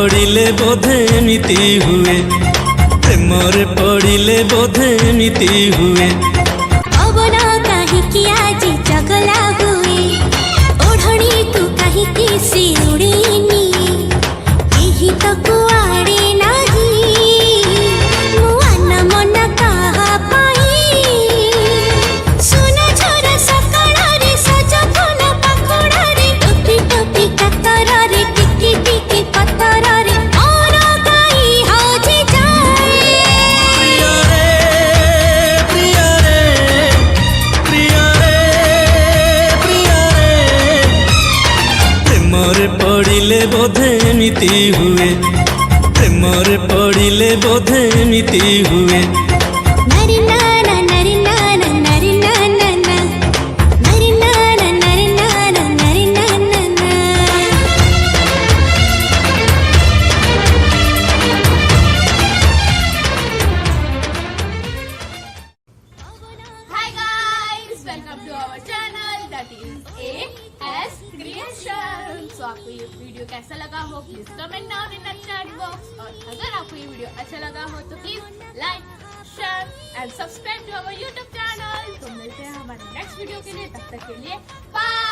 पड़िले बोधे एमिति हुए, प्रेमरे पड़िले बोधे एमिति हुए। पवन काहिकी आज चगला हुए, ओढ़णी तू काहिकी सिउड़ीनी, एही तो कुआड़े नाही मुआन मन कहा पाई। सुन छोरा सकाळ रे सज फूल पाखुड़ा रे, टोपी टोपी कातर रे टिकी टिकी पतर रे, और गाई हजे जाए। प्रिया रे प्रिया रे प्रिया रे प्रिया रे, प्रेमरे पड़िले बोधे एमिति हुए, प्रेमरे पड़िले बोधे एमिति हुए। नरी नाना नरी नाना नरी नाना ना, नरी नाना नरी नाना नरी नाना ना। Hi guys, welcome to our channel that is AS Creation। तो आपको ये वीडियो कैसा लगा हो please comment down in the chat box, और अगर आपको ये वीडियो अच्छा लगा हो तो please like share and subscribe to our YouTube channel. तो मिलते हैं हमारे नेक्स्ट वीडियो के लिए, तब तक के लिए बाय।